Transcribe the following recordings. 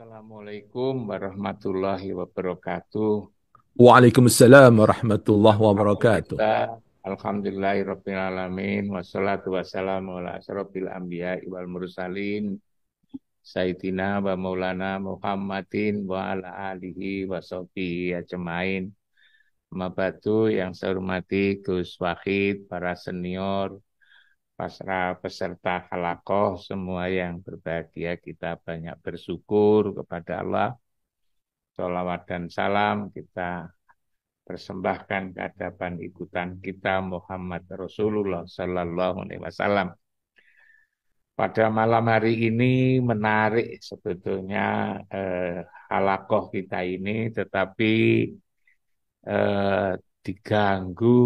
Assalamualaikum warahmatullahi wabarakatuh. Waalaikumsalam warahmatullahi wabarakatuh. Alhamdulillah, alhamdulillahirabbil alamin wassalatu wassalamu ala asrofil anbiya wal mursalin sayyidina wa maulana Muhammadin wa ala alihi wa sahbihi ajmain. Mabadu yang saya hormati Gus Wahid, para senior, para peserta halakoh, semua yang berbahagia, kita banyak bersyukur kepada Allah. Sholawat dan salam kita persembahkan ke hadapan ikutan kita Muhammad Rasulullah Sallallahu Alaihi Wasallam. Pada malam hari ini menarik sebetulnya halakoh kita ini, tetapi eh, diganggu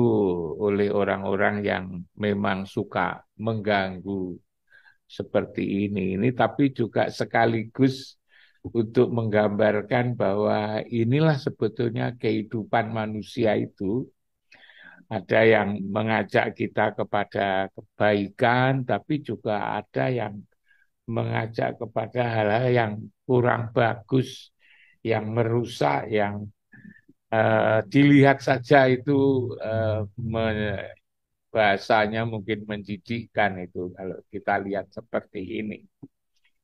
oleh orang-orang yang memang suka mengganggu seperti ini. Ini tapi juga sekaligus untuk menggambarkan bahwa inilah sebetulnya kehidupan manusia itu. Ada yang mengajak kita kepada kebaikan, tapi juga ada yang mengajak kepada hal-hal yang kurang bagus, yang merusak, yang dilihat saja itu bahasanya mungkin menjijikkan itu kalau kita lihat seperti ini.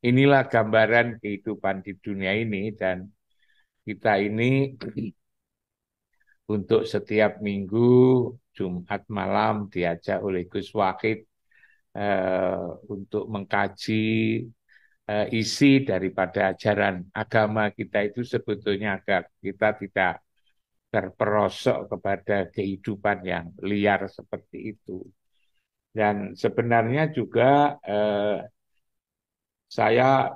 Inilah gambaran kehidupan di dunia ini dan kita ini untuk setiap minggu Jumat malam diajak oleh Gus Wahid untuk mengkaji isi daripada ajaran agama kita itu sebetulnya agar kita tidak terperosok kepada kehidupan yang liar seperti itu. Dan sebenarnya juga saya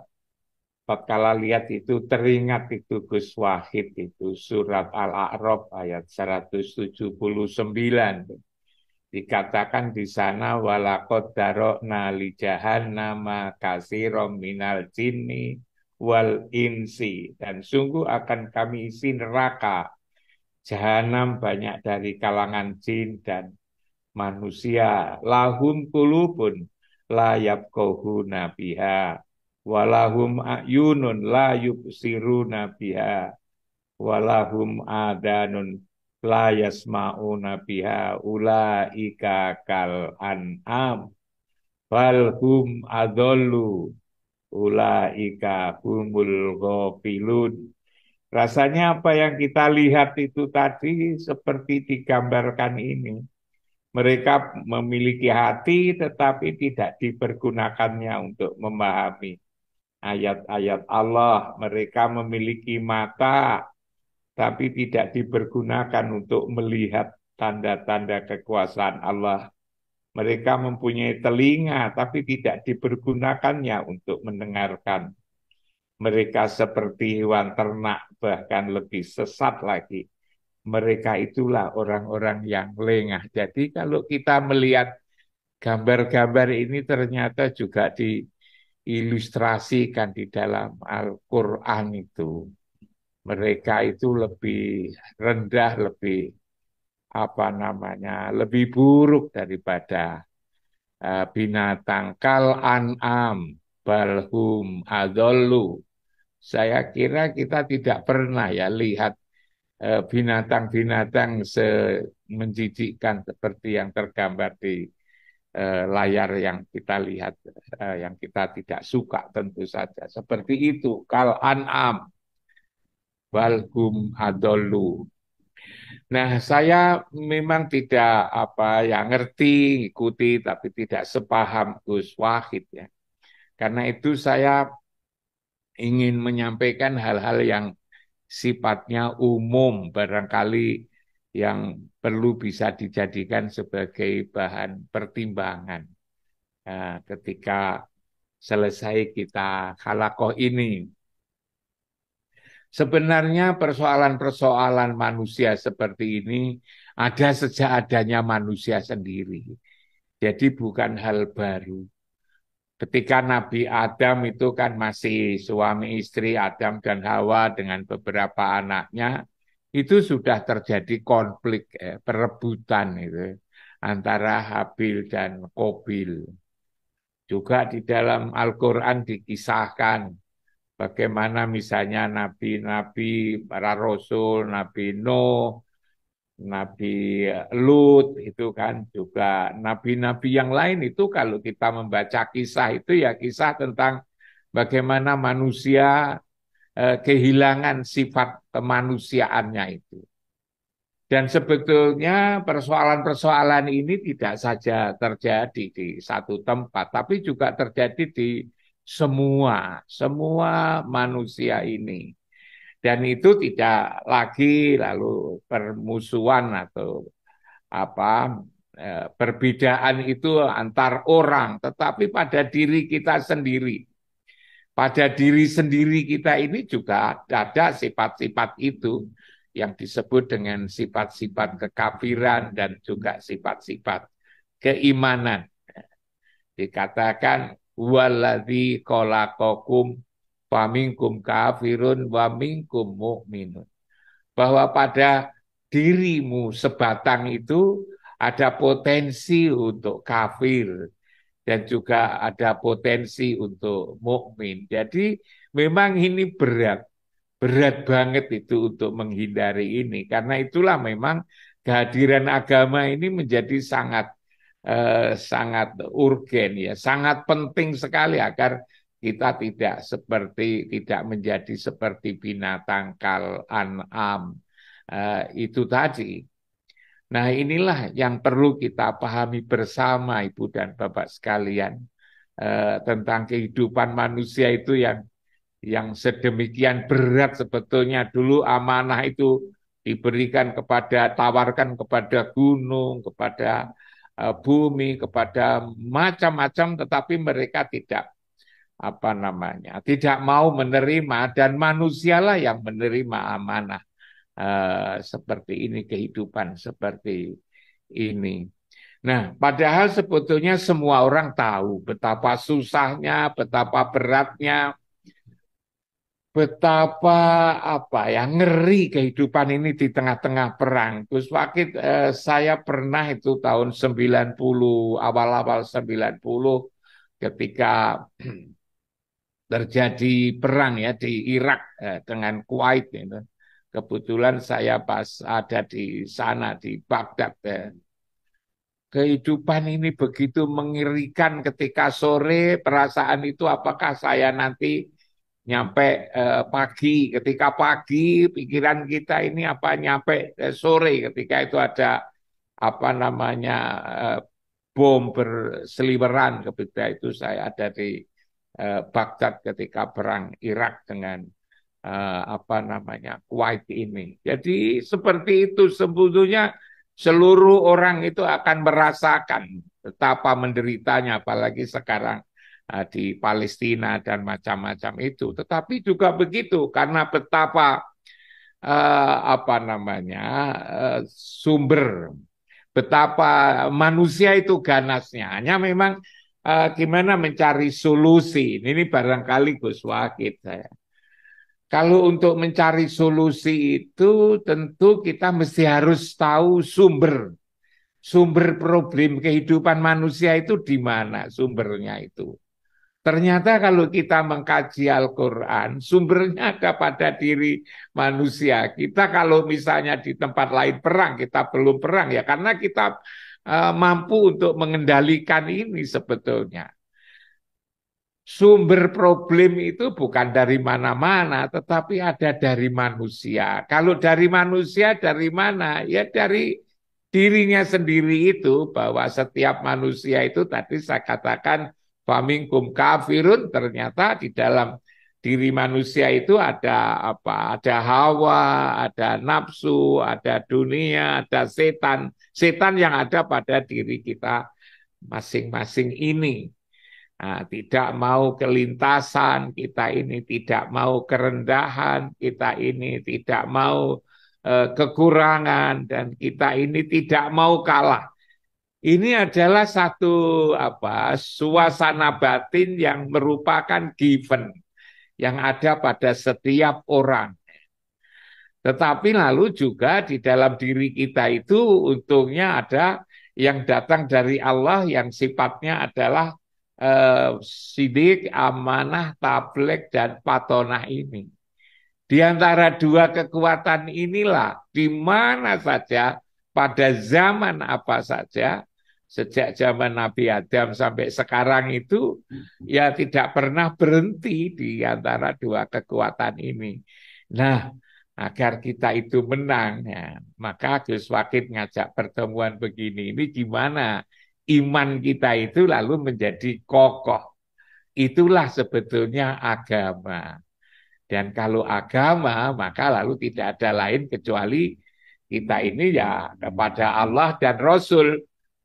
kala lihat itu teringat itu Gus Wahid itu surat Al-A'raf ayat 179. Dikatakan di sana walaqad darokna li jahannama katsiran minal jinni wal insi, dan sungguh akan kami isi neraka jahanam banyak dari kalangan jin dan manusia. Lahum kulubun la yafqahuna biha walahum ayunun la yubsiruna biha walahum adanun la yasma'una biha ulaika kal an'am bal hum adollu ulaika humul ghafilun. Rasanya apa yang kita lihat itu tadi seperti digambarkan ini. Mereka memiliki hati tetapi tidak dipergunakannya untuk memahami ayat-ayat Allah. Mereka memiliki mata tapi tidak dipergunakan untuk melihat tanda-tanda kekuasaan Allah. Mereka mempunyai telinga tapi tidak dipergunakannya untuk mendengarkan. Mereka seperti hewan ternak, bahkan lebih sesat lagi. Mereka itulah orang-orang yang lengah. Jadi kalau kita melihat gambar-gambar ini ternyata juga diilustrasikan di dalam Al-Quran itu. Mereka itu lebih rendah, lebih apa namanya, lebih buruk daripada binatang. Kal an'am balhum adollu. Saya kira kita tidak pernah ya lihat binatang-binatang menjijikkan seperti yang tergambar di layar yang kita lihat, yang kita tidak suka tentu saja. Seperti itu, kal an'am balhum adollu. Nah, saya memang tidak apa yang ngerti, ikuti, tapi tidak sepaham Gus Wahid ya. Karena itu saya ingin menyampaikan hal-hal yang sifatnya umum, barangkali yang perlu bisa dijadikan sebagai bahan pertimbangan ketika selesai kita halakoh ini. Sebenarnya persoalan-persoalan manusia seperti ini ada sejak adanya manusia sendiri. Jadi bukan hal baru. Ketika Nabi Adam itu kan masih suami istri, Adam dan Hawa dengan beberapa anaknya, itu sudah terjadi konflik, perebutan itu antara Habil dan Kobil. Juga di dalam Al-Quran dikisahkan Bagaimana misalnya nabi-nabi, para rasul, Nabi Nuh, Nabi Lut itu kan juga nabi-nabi yang lain itu kalau kita membaca kisah itu ya kisah tentang bagaimana manusia kehilangan sifat kemanusiaannya itu. Dan sebetulnya persoalan-persoalan ini tidak saja terjadi di satu tempat, tapi juga terjadi di semua manusia ini. Dan itu tidak lagi lalu permusuhan atau apa perbedaan itu antar orang, tetapi pada diri kita sendiri. Pada diri sendiri kita ini juga ada sifat-sifat itu yang disebut dengan sifat-sifat kekafiran dan juga sifat-sifat keimanan. Dikatakan waladzi khalaqakum faminkum kafirun wa minkum mu'minun. Bahwa pada dirimu sebatang itu ada potensi untuk kafir dan juga ada potensi untuk mukmin. Jadi memang ini berat banget itu untuk menghindari ini. Karena itulah memang kehadiran agama ini menjadi sangat urgen ya, sangat penting sekali agar kita tidak menjadi seperti binatang kal an'am itu tadi. Nah, inilah yang perlu kita pahami bersama Ibu dan Bapak sekalian tentang kehidupan manusia itu yang sedemikian berat sebetulnya. Dulu amanah itu tawarkan kepada gunung, kepada bumi, kepada macam-macam, tetapi mereka tidak mau menerima, dan manusialah yang menerima amanah seperti ini, kehidupan seperti ini. Nah, padahal sebetulnya semua orang tahu betapa susahnya, betapa beratnya, betapa ngeri kehidupan ini di tengah-tengah perang. Gus Wakid, saya pernah itu tahun 90, awal-awal 90 ketika terjadi perang ya di Irak dengan Kuwait itu. Kebetulan saya pas ada di sana di Baghdad. Kehidupan ini begitu mengerikan ketika sore, perasaan itu apakah saya nanti nyampe pagi, ketika pagi pikiran kita ini apa nyampe sore ketika itu ada eh, bom berseliweran. Ketika itu saya ada di Baghdad ketika perang Irak dengan Kuwait ini. Jadi seperti itu sebetulnya seluruh orang itu akan merasakan betapa menderitanya, apalagi sekarang di Palestina dan macam-macam itu. Tetapi juga begitu karena betapa sumber, betapa manusia itu ganasnya. Hanya memang gimana mencari solusi. Ini barangkali Gus Wakid saya. Kalau untuk mencari solusi itu tentu kita mesti harus tahu sumber problem kehidupan manusia itu di mana sumbernya itu. Ternyata kalau kita mengkaji Al-Quran, sumbernya ada pada diri manusia. Kita kalau misalnya di tempat lain perang, kita belum perang ya karena kita mampu untuk mengendalikan ini sebetulnya. Sumber problem itu bukan dari mana-mana, tetapi ada dari manusia. Kalau dari manusia, dari mana? Ya dari dirinya sendiri itu, bahwa setiap manusia itu tadi saya katakan, faminkum kafirun, ternyata di dalam diri manusia itu ada apa? Ada hawa, ada nafsu, ada dunia, ada setan. Setan yang ada pada diri kita masing-masing ini. Nah, tidak mau kelintasan, kita ini tidak mau kerendahan, kita ini tidak mau kekurangan, dan kita ini tidak mau kalah. Ini adalah satu suasana batin yang merupakan given yang ada pada setiap orang. Tetapi lalu juga di dalam diri kita itu untungnya ada yang datang dari Allah yang sifatnya adalah sidik, amanah, tabligh, dan patonah ini. Di antara dua kekuatan inilah, di mana saja, pada zaman apa saja, sejak zaman Nabi Adam sampai sekarang itu, ya tidak pernah berhenti di antara dua kekuatan ini. Nah, agar kita itu menang, ya, maka Gus Wakid ngajak pertemuan begini, ini gimana iman kita itu lalu menjadi kokoh. Itulah sebetulnya agama. Dan kalau agama, maka lalu tidak ada lain kecuali kita ini ya kepada Allah dan Rasul.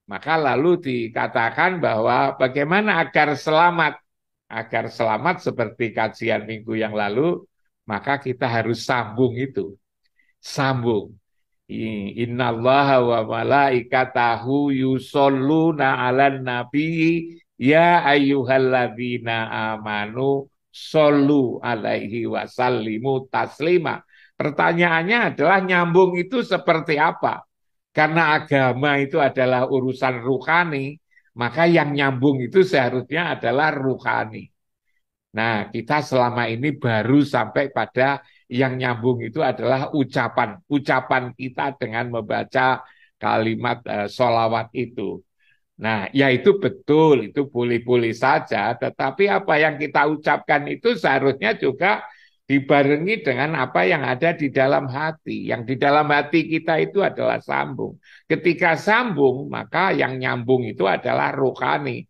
Maka lalu dikatakan bahwa bagaimana agar selamat. Agar selamat seperti kajian minggu yang lalu, maka kita harus sambung itu. Sambung. Innallaha wa malaikatahu yusholluna 'alan nabi ya ayyuhalladzina amanu shollu alaihi wasallimu taslima. Pertanyaannya adalah nyambung itu seperti apa? Karena agama itu adalah urusan ruhani, maka yang nyambung itu seharusnya adalah ruhani. Nah, kita selama ini baru sampai pada yang nyambung itu adalah ucapan kita dengan membaca kalimat sholawat itu. Nah, ya itu betul, itu boleh-boleh saja, tetapi apa yang kita ucapkan itu seharusnya juga dibarengi dengan apa yang ada di dalam hati. Yang di dalam hati kita itu adalah sambung. Ketika sambung, maka yang nyambung itu adalah rohani.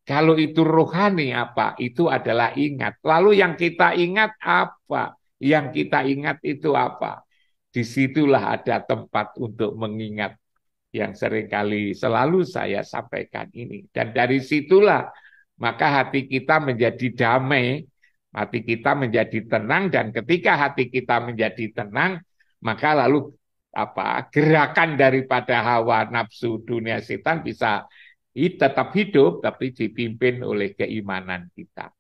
Kalau itu rohani apa? Itu adalah ingat. Lalu yang kita ingat apa? Yang kita ingat itu apa? Disitulah ada tempat untuk mengingat yang seringkali selalu saya sampaikan ini. Dan dari situlah maka hati kita menjadi damai, hati kita menjadi tenang, dan ketika hati kita menjadi tenang, maka lalu gerakan daripada hawa nafsu dunia setan bisa tetap hidup, tapi dipimpin oleh keimanan kita.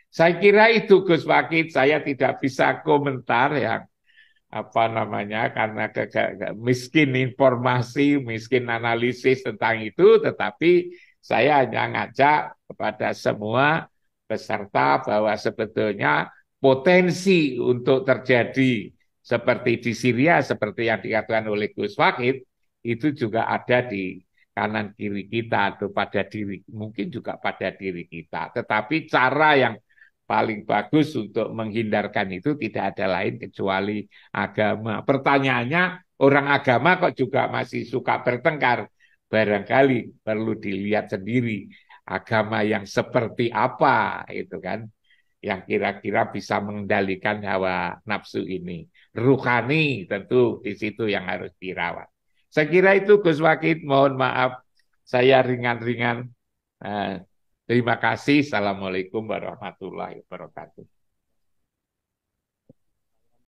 Saya kira itu Gus Wakid, saya tidak bisa komentar yang karena miskin informasi, miskin analisis tentang itu, tetapi saya hanya ngajak kepada semua peserta bahwa sebetulnya potensi untuk terjadi seperti di Syria, seperti yang dikatakan oleh Gus Wakid, itu juga ada di kanan kiri kita atau pada diri, mungkin juga pada diri kita. Tetapi cara yang paling bagus untuk menghindarkan itu tidak ada lain kecuali agama. Pertanyaannya, orang agama kok juga masih suka bertengkar? Barangkali perlu dilihat sendiri agama yang seperti apa itu kan, yang kira-kira bisa mengendalikan hawa nafsu ini. Ruhani tentu di situ yang harus dirawat. Saya kira itu Gus Wakid, mohon maaf saya ringan-ringan. Terima kasih. Assalamualaikum warahmatullahi wabarakatuh.